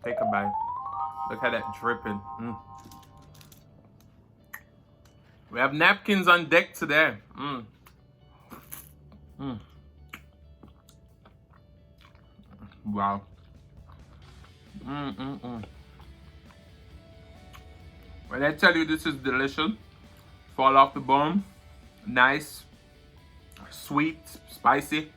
Take a bite. Look at that dripping. We have napkins on deck today. Wow. When I tell you this is delicious, fall off the bone, nice, sweet, spicy.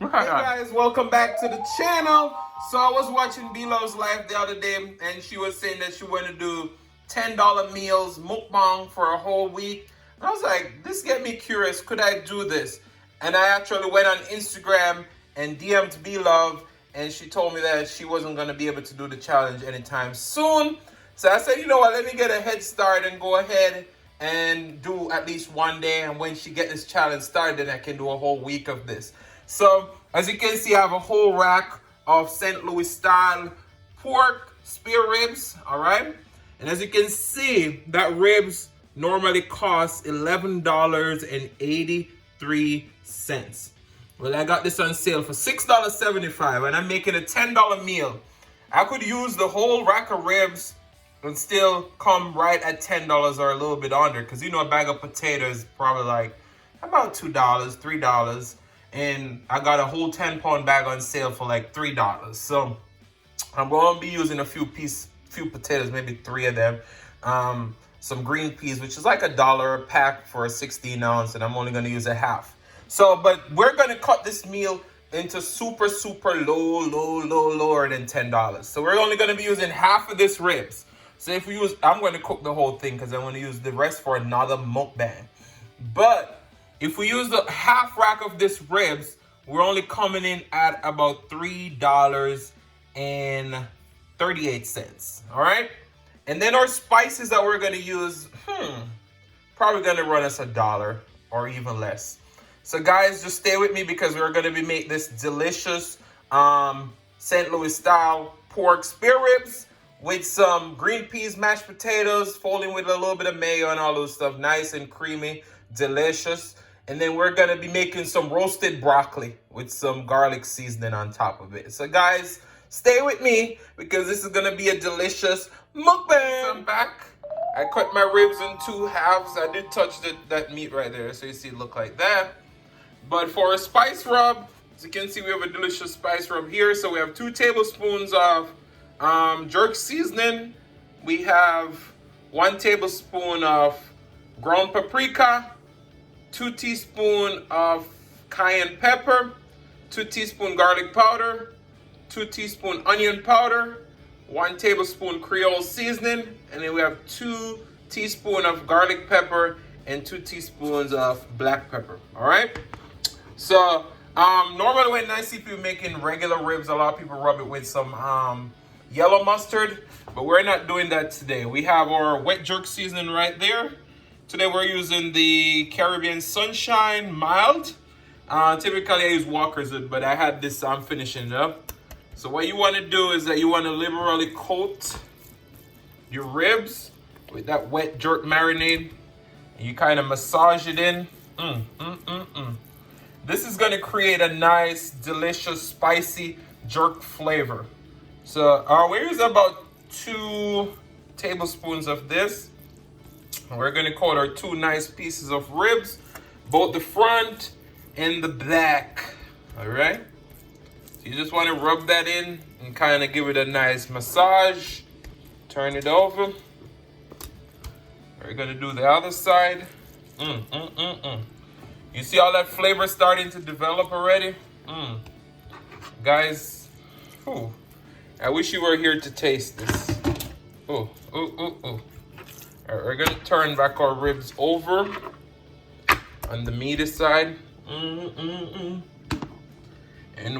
Hey guys, welcome back to the channel. So I was watching Belove's live the other day, and she was saying that she wanted to do $10 meals, mukbang for a whole week. And I was like, this get me curious. Could I do this? And I actually went on Instagram and DM'd Belove, and she told me that she wasn't going to be able to do the challenge anytime soon. So I said, you know what, let me get a head start and go ahead and do at least one day. And when she get this challenge started, then I can do a whole week of this. So as you can see, I have a whole rack of St. Louis style pork spare ribs, all right? And as you can see, that ribs normally cost $11.83. Well, I got this on sale for $6.75, and I'm making a $10 meal. I could use the whole rack of ribs and still come right at $10 or a little bit under, because you know a bag of potatoes is probably like about $2, $3. And I got a whole 10-pound bag on sale for like $3. So I'm going to be using a few potatoes, maybe 3 of them. Some green peas, which is like $1 a pack for a 16 ounce, and I'm only going to use a half. So, but we're going to cut this meal into super lower than $10. So we're only going to be using half of this ribs. So if we use, I'm going to cook the whole thing because I want to use the rest for another mukbang. But if we use the half rack of this ribs, we're only coming in at about $3.38. All right. And then our spices that we're going to use, probably going to run us $1 or even less. So guys, just stay with me because we're going to be making this delicious St. Louis style pork spare ribs with some green peas, mashed potatoes, folding with a little bit of mayo and all those stuff. Nice and creamy, delicious. And then we're going to be making some roasted broccoli with some garlic seasoning on top of it. So guys, stay with me because this is going to be a delicious mukbang. I'm back. I cut my ribs in 2 halves. I did touch that meat right there, so you see it look like that. But for a spice rub, as you can see, we have a delicious spice rub here. So we have 2 tablespoons of jerk seasoning. We have 1 tablespoon of ground paprika, 2 teaspoons of cayenne pepper, 2 teaspoons garlic powder, 2 teaspoons onion powder, 1 tablespoon Creole seasoning, and then we have 2 teaspoons of garlic pepper and 2 teaspoons of black pepper. All right. So normally when I see people making regular ribs, a lot of people rub it with some yellow mustard, but we're not doing that today. We have our wet jerk seasoning right there. Today we're using the Caribbean Sunshine Mild. Typically I use Walker's, but I had this, I'm finishing it up. So what you want to do is that you want to liberally coat your ribs with that wet jerk marinade. And you kind of massage it in. This is going to create a nice, delicious, spicy jerk flavor. So we're using about 2 tablespoons of this. And we're going to coat our 2 nice pieces of ribs, both the front and the back. All right. So you just want to rub that in and kind of give it a nice massage. Turn it over. We're going to do the other side. You see all that flavor starting to develop already? Guys, I wish you were here to taste this. All right, we're gonna turn back our ribs over on the meaty side. And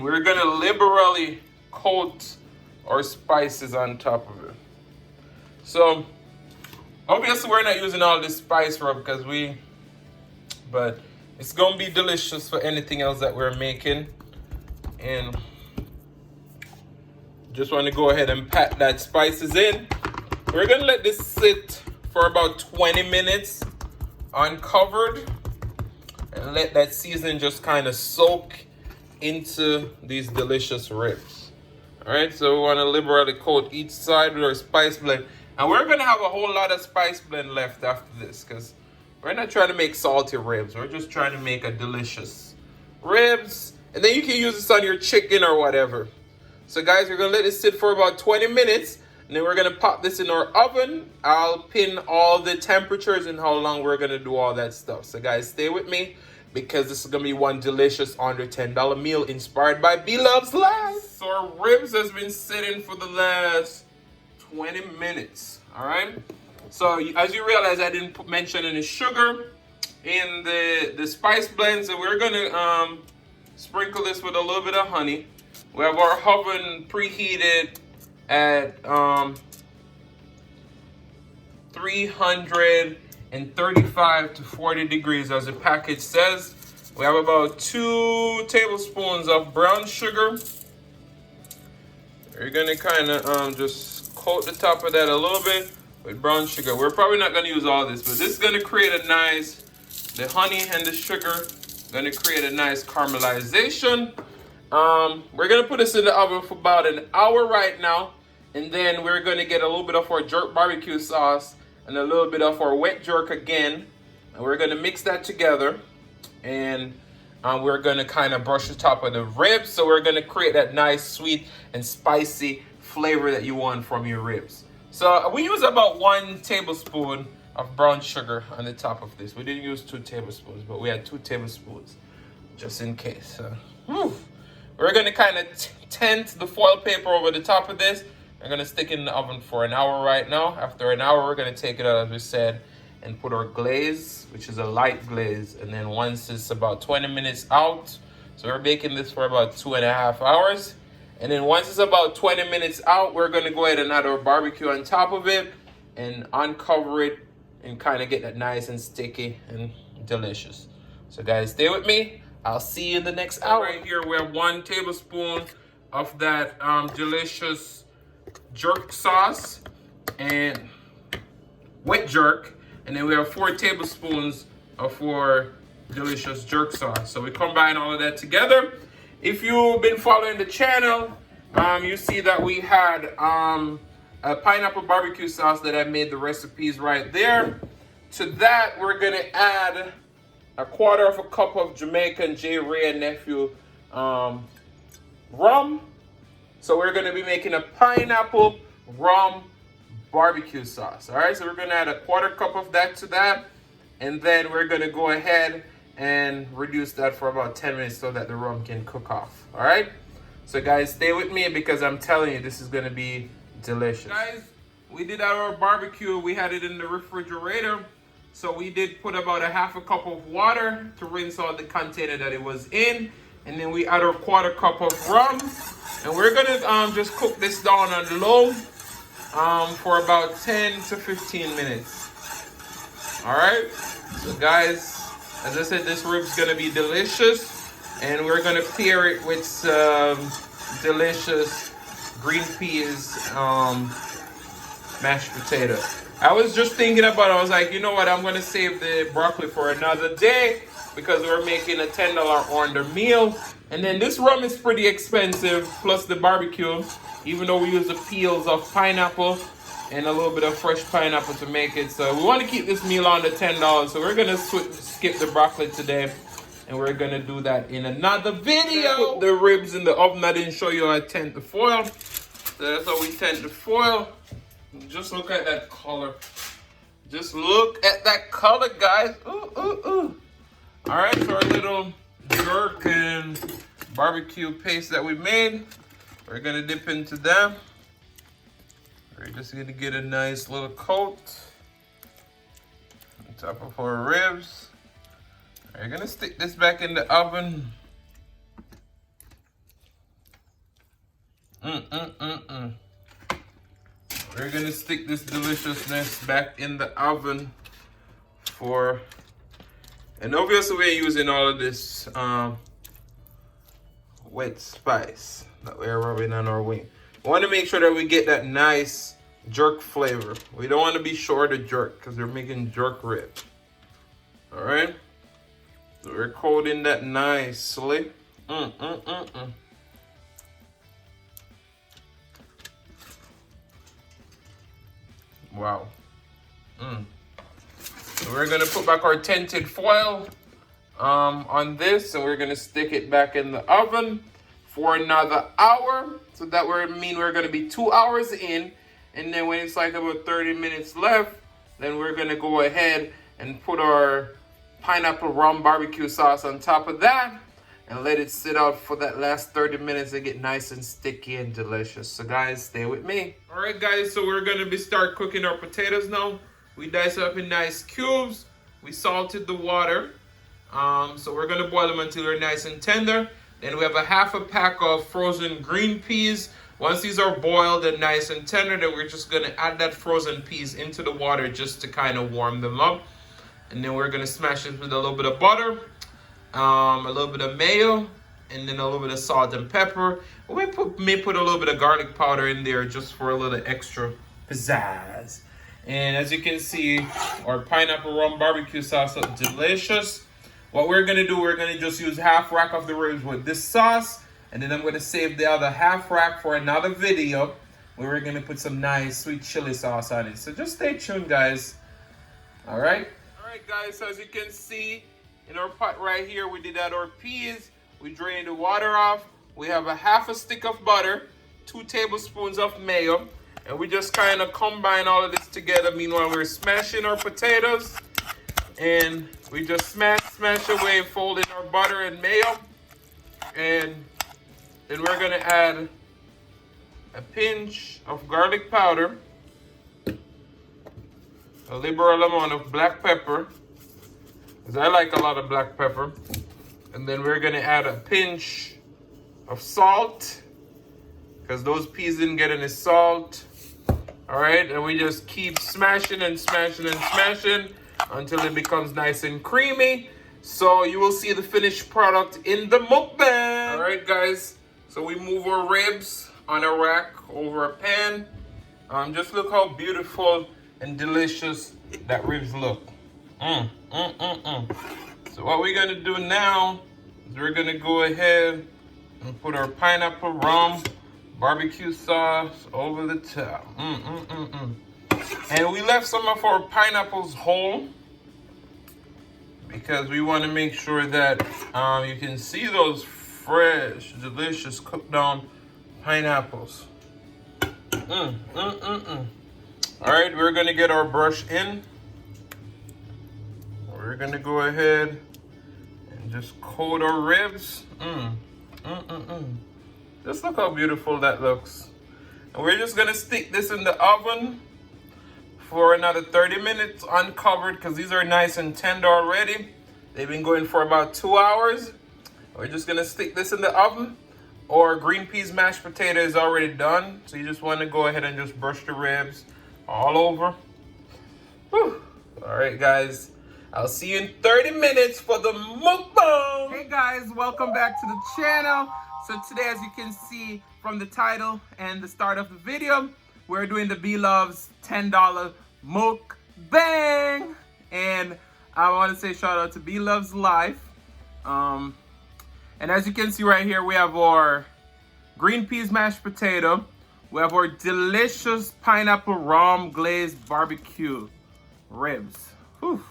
we're gonna liberally coat our spices on top of it. So obviously we're not using all this spice rub but it's gonna be delicious for anything else that we're making. And just want to go ahead and pat that spices in. We're gonna let this sit for about 20 minutes uncovered and let that seasoning just kind of soak into these delicious ribs. All right, so we want to liberally coat each side with our spice blend. And we're going to have a whole lot of spice blend left after this because we're not trying to make salty ribs. We're just trying to make a delicious ribs. And then you can use this on your chicken or whatever. So guys, we're going to let this sit for about 20 minutes. And then we're going to pop this in our oven. I'll pin all the temperatures and how long we're going to do all that stuff. So guys, stay with me because this is going to be one delicious under $10 meal inspired by bloveslife. So our ribs has been sitting for the last 20 minutes. All right. So as you realize, I didn't mention any sugar in the spice blend. So we're going to sprinkle this with a little bit of honey. We have our oven preheated at 335 to 40 degrees as the package says. We have about 2 tablespoons of brown sugar. We're gonna kind of just coat the top of that a little bit with brown sugar. We're probably not gonna use all this, but this is gonna create a nice, the honey and the sugar gonna create a nice caramelization. We're gonna put this in the oven for about an hour right now, and then we're gonna get a little bit of our jerk barbecue sauce and a little bit of our wet jerk again, and we're gonna mix that together, and we're gonna kind of brush the top of the ribs, so we're gonna create that nice sweet and spicy flavor that you want from your ribs. So we use about 1 tablespoon of brown sugar on the top of this. We didn't use 2 tablespoons, but we had 2 tablespoons just in case. We're gonna kind of tent the foil paper over the top of this. We're gonna stick it in the oven for an hour right now. After an hour, we're gonna take it out, as we said, and put our glaze, which is a light glaze. And then once it's about 20 minutes out, so we're baking this for about 2.5 hours. And then once it's about 20 minutes out, we're gonna go ahead and add our barbecue on top of it and uncover it and kind of get that nice and sticky and delicious. So guys, stay with me. I'll see you in the next hour. Right here, we have 1 tablespoon of that delicious jerk sauce and wet jerk. And then we have 4 tablespoons of our delicious jerk sauce. So we combine all of that together. If you've been following the channel, you see that we had a pineapple barbecue sauce that I made the recipes right there. To that, we're gonna add 1/4 cup of Jamaican J. Ray and Nephew rum. So we're gonna be making a pineapple rum barbecue sauce. All right, so we're gonna add 1/4 cup of that to that, and then we're gonna go ahead and reduce that for about 10 minutes so that the rum can cook off. All right, so guys, stay with me because I'm telling you, this is gonna be delicious. Guys, we did our barbecue. We had it in the refrigerator. So we did put about 1/2 cup of water to rinse out the container that it was in. And then we add our 1/4 cup of rum. And we're gonna just cook this down on low for about 10 to 15 minutes. All right, so guys, as I said, this rib's gonna be delicious. And we're gonna pair it with some delicious green peas mashed potato. I was just thinking about it. I was like, you know what? I'm going to save the broccoli for another day because we're making a $10 under meal. And then this rum is pretty expensive, plus the barbecue, even though we use the peels of pineapple and a little bit of fresh pineapple to make it. So we want to keep this meal under $10. So we're going to skip the broccoli today. And we're going to do that in another video. Put the ribs in the oven. I didn't show you how I tent the foil. So that's how we tent the foil. Just look at that color. Just look at that color, guys. Ooh, ooh, ooh. All right, so our little jerk and barbecue paste that we made, we're gonna dip into them. We're just gonna get a nice little coat on top of our ribs. We're gonna stick this back in the oven. We're gonna stick this deliciousness back in the oven for, and obviously we're using all of this wet spice that we're rubbing on our wing. We want to make sure that we get that nice jerk flavor. We don't want to be short of jerk because we're making jerk rib. All right, so we're coating that nicely. Wow. So we're gonna put back our tinted foil on this, and we're gonna stick it back in the oven for another hour. So that would mean we're gonna be 2 hours in, and then when it's like about 30 minutes left, then we're gonna go ahead and put our pineapple rum barbecue sauce on top of that and let it sit out for that last 30 minutes and get nice and sticky and delicious. So guys, stay with me. All right guys, so we're gonna start cooking our potatoes now. We diced up in nice cubes. We salted the water. So we're gonna boil them until they're nice and tender. Then we have a half a pack of frozen green peas. Once these are boiled and nice and tender, then we're just gonna add that frozen peas into the water just to kind of warm them up. And then we're gonna smash it with a little bit of butter, a little bit of mayo, and then a little bit of salt and pepper. We may put a little bit of garlic powder in there just for a little extra pizzazz. And as you can see, our pineapple rum barbecue sauce is delicious. What we're gonna do, we're gonna just use half rack of the ribs with this sauce, and then I'm gonna save the other half rack for another video where we're gonna put some nice sweet chili sauce on it. So just stay tuned, guys. All right guys, so as you can see in our pot right here, we did add our peas. We drained the water off. We have a half a stick of butter, 2 tablespoons of mayo, and we just kind of combine all of this together. Meanwhile, we're smashing our potatoes, and we just smash away, folding our butter and mayo. And then we're gonna add a pinch of garlic powder, a liberal amount of black pepper, because I like a lot of black pepper. And then we're gonna add a pinch of salt, because those peas didn't get any salt. All right, and we just keep smashing and smashing and smashing until it becomes nice and creamy. So you will see the finished product in the mukbang. All right, guys, so we move our ribs on a rack over a pan. Just look how beautiful and delicious that ribs look. So what we're gonna do now is we're gonna go ahead and put our pineapple rum barbecue sauce over the top. And we left some of our pineapples whole because we want to make sure that you can see those fresh, delicious cooked down pineapples. All right, we're gonna get our brush in. We're gonna go ahead and just coat our ribs. Just look how beautiful that looks. And we're just gonna stick this in the oven for another 30 minutes uncovered, because these are nice and tender already. They've been going for about 2 hours. We're just gonna stick this in the oven. Or green peas mashed potato is already done. So you just wanna go ahead and just brush the ribs all over. Whew. All right, guys. I'll see you in 30 minutes for the mukbang. Hey guys, welcome back to the channel. So today, as you can see from the title and the start of the video, we're doing the B-Loves $10 mukbang. And I want to say shout out to bloveslife. And as you can see right here, we have our green peas mashed potato. We have our delicious pineapple rum glazed barbecue ribs. Whew.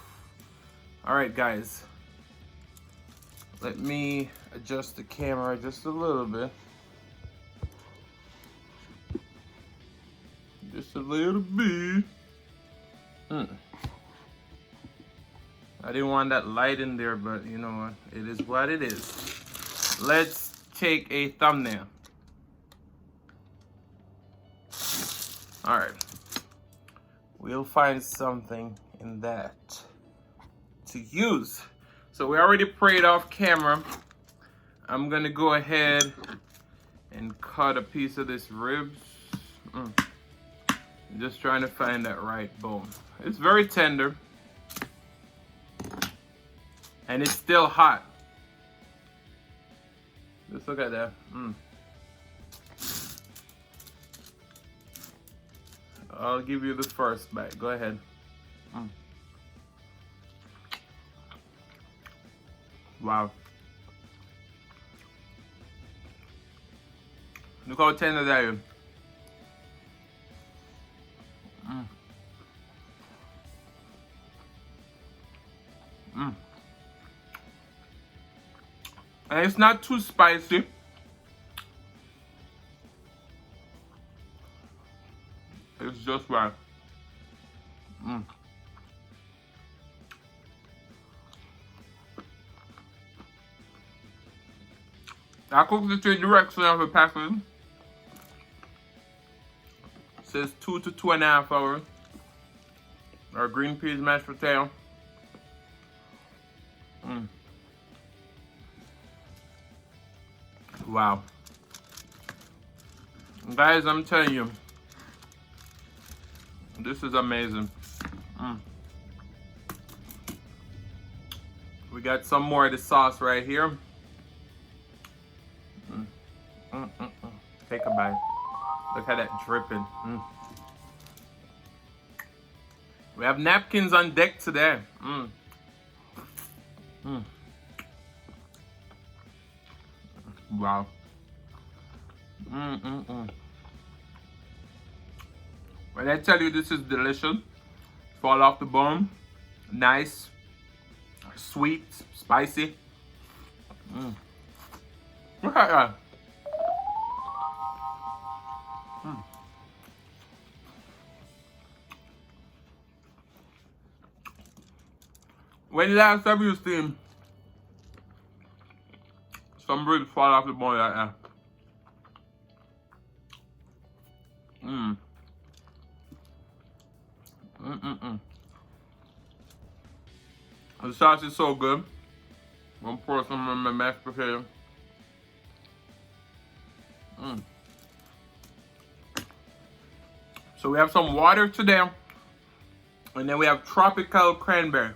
All right, guys. Let me adjust the camera just a little bit. Just a little bit. I didn't want that light in there, but you know what? It is what it is. Let's take a thumbnail. All right. We'll find something in that to use. So we already prayed off camera. I'm gonna go ahead and cut a piece of this ribs. Just trying to find that right bone. It's very tender. And it's still hot. Just look at that. I'll give you the first bite. Go ahead. Wow. Look how tender that is. And it's not too spicy. It's just right. I cooked the 3 directions of the package. It says 2 to 2.5 hours. Our green peas mashed potato. Wow. Guys, I'm telling you, this is amazing. We got some more of the sauce right here. Take a bite. Look at that dripping. We have napkins on deck today. Wow. When I tell you this is delicious, fall off the bone, nice, sweet, spicy. Look at that. When last time you seen some ribs fall off the bone like that? The sauce is so good. I'm gonna pour some of my mashed potato. So we have some water today, and then we have tropical cranberry.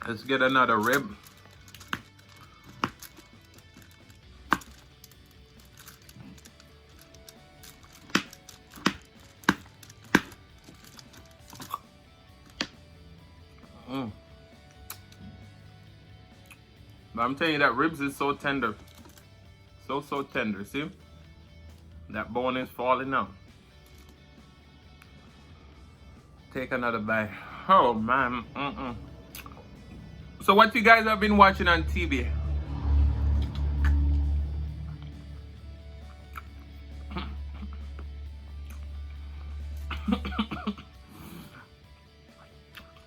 Let's get another rib. But I'm telling you, that ribs is so tender. So tender. See? That bone is falling out. Take another bite. Oh, man. So what you guys have been watching on TV?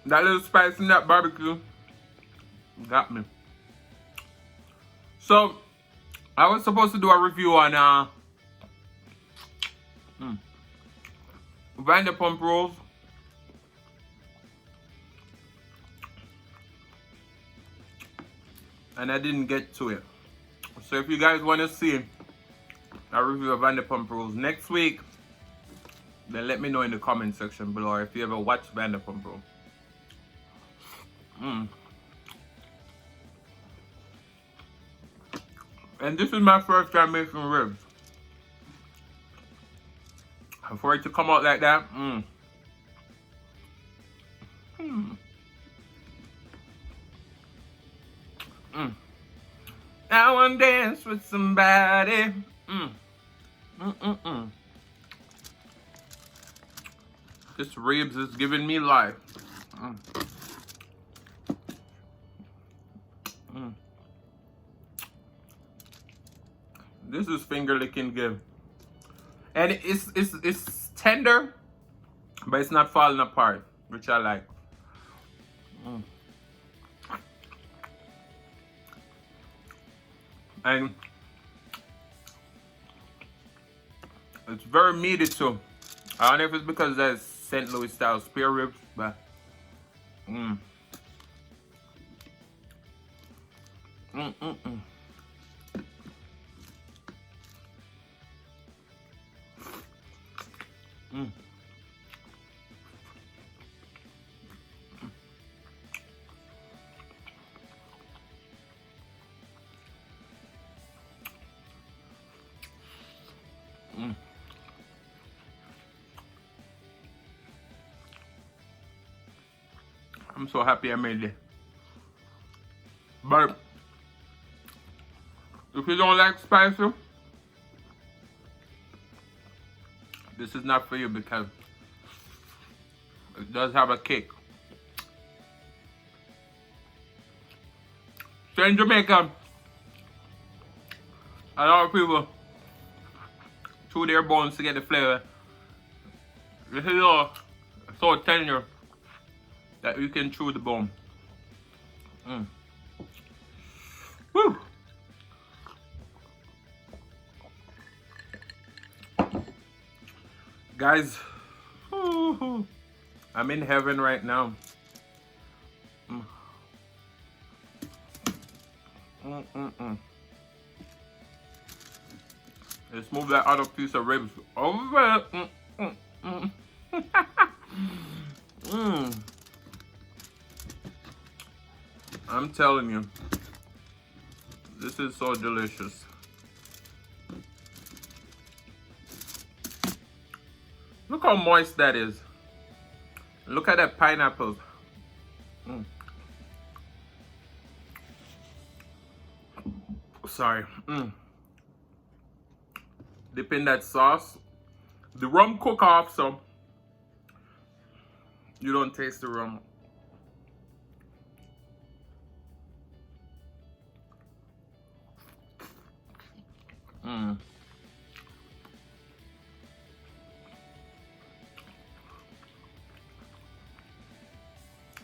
That little spice in that barbecue got me. So I was supposed to do a review on Vanderpump rolls. And I didn't get to it. So if you guys want to see a review of Vanderpump Rules next week, then let me know in the comment section below, or if you ever watched Vanderpump Rules. And this is my first time making ribs. And for it to come out like that, I wanna dance with somebody. This ribs is giving me life. This is finger licking good, and it's tender, but it's not falling apart, which I like. And it's very meaty too. I don't know if it's because there's St. Louis style spare ribs, but I'm so happy I made it. But if you don't like spicy, this is not for you because it does have a kick. So in Jamaica, a lot of people chew their bones to get the flavor. This is so tender that you can chew the bone. Woo! Guys, I'm in heaven right now. Let's move that other piece of ribs over. I'm telling you, this is so delicious. Look how moist that is. Look at that pineapple. Sorry. Dip in that sauce. The rum cook off, so you don't taste the rum.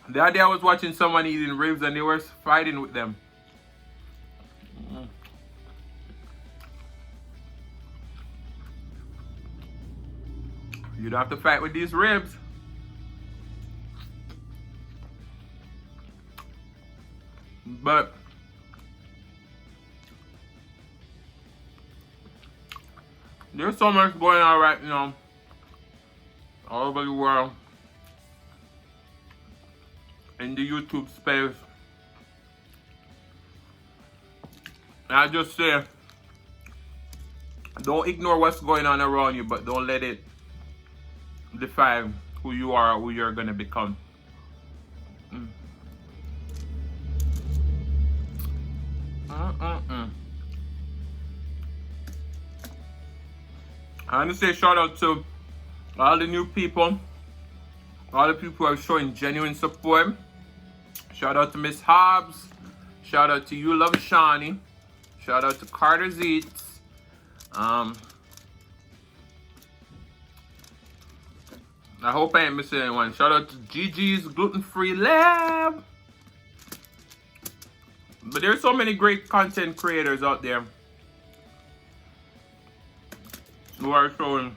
The other day I was watching someone eating ribs and they were fighting with them. You don't have to fight with these ribs. But there's so much going on right now all over the world in the YouTube space. And I just say, don't ignore what's going on around you, but don't let it define who you are or who you're gonna become. I want to say shout out to all the new people, all the people who are showing genuine support. Shout out to Miss Hobbs. Shout out to You Love Shawnee. Shout out to Carter's Eats. I hope I ain't missing anyone. Shout out to Gigi's Gluten Free Lab. But there's so many great content creators out there who are showing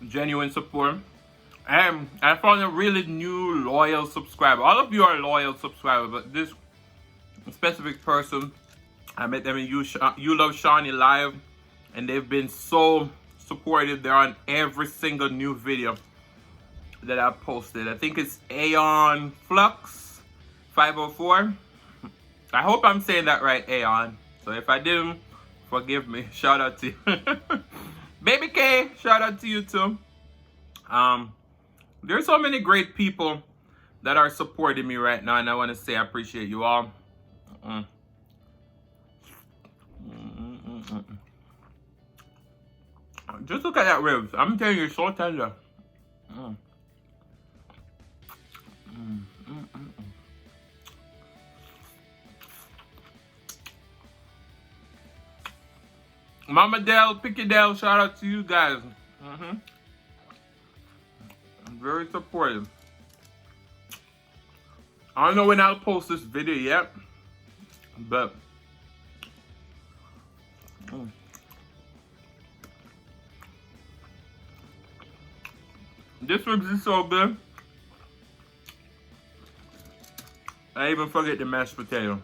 genuine support. And I found a really new loyal subscriber. All of you are loyal subscribers, but this specific person, I met them in You Love Shawnee Live, and they've been so supportive. They're on every single new video that I've posted. I think it's Aeon Flux 504. I hope I'm saying that right, Aeon. So if I didn't, forgive me. Shout out to you. Baby K, shout out to you too. There's so many great people that are supporting me right now, and I want to say I appreciate you all. Just look at that ribs. I'm telling you, it's so tender. Mama Dell, Picky Dell, shout out to you guys. I'm very supportive. I don't know when I'll post this video yet, but this ribs is so good. I even forget the mashed potato.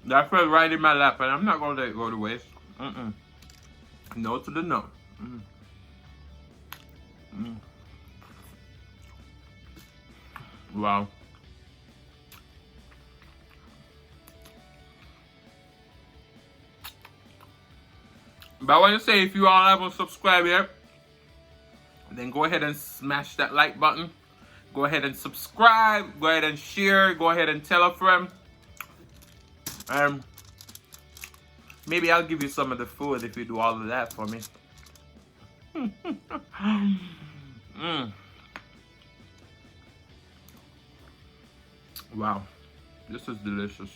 That fell right in my lap, and I'm not gonna let it go to waste. No to the no. Wow. But I want to say, if you all haven't subscribed yet, then go ahead and smash that like button. Go ahead and subscribe. Go ahead and share. Go ahead and tell a friend. Maybe I'll give you some of the food if you do all of that for me. Wow, this is delicious.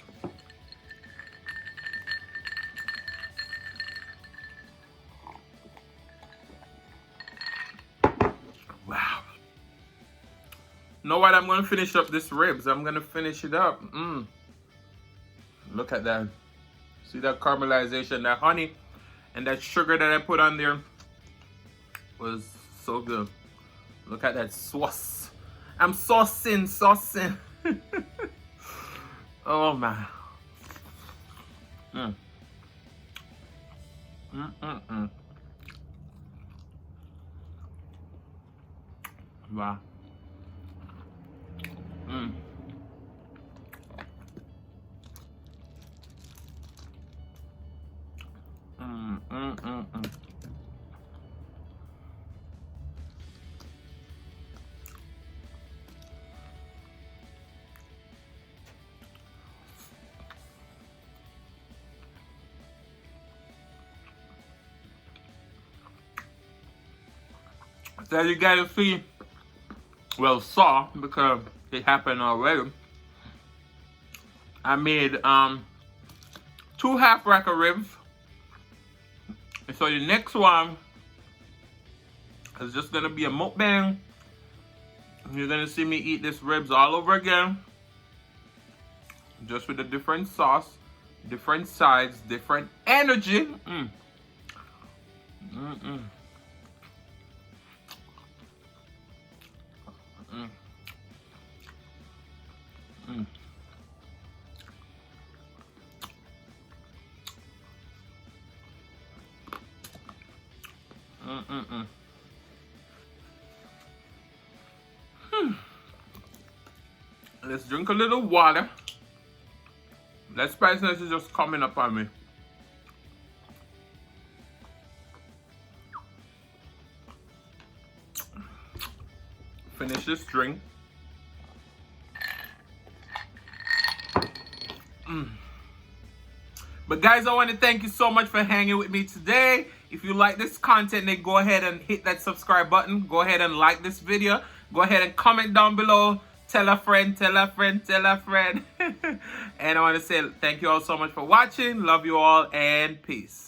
Wow. You know what? I'm gonna finish up this ribs. I'm gonna finish it up. Look at that. See that caramelization, that honey, and that sugar that I put on there was so good. Look at that sauce. I'm saucing. Oh man. Wow. So you guys see, well, saw, because it happened already. I made 2 half rack of ribs. And so the next one is just gonna be a mukbang. You're gonna see me eat this ribs all over again. Just with a different sauce, different sides, different energy. Let's drink a little water. That spiciness is just coming up on me. Finish this drink. But guys, I want to thank you so much for hanging with me today. If you like this content, then go ahead and hit that subscribe button. Go ahead and like this video. Go ahead and comment down below. Tell a friend, tell a friend, tell a friend. And I want to say thank you all so much for watching. Love you all and peace.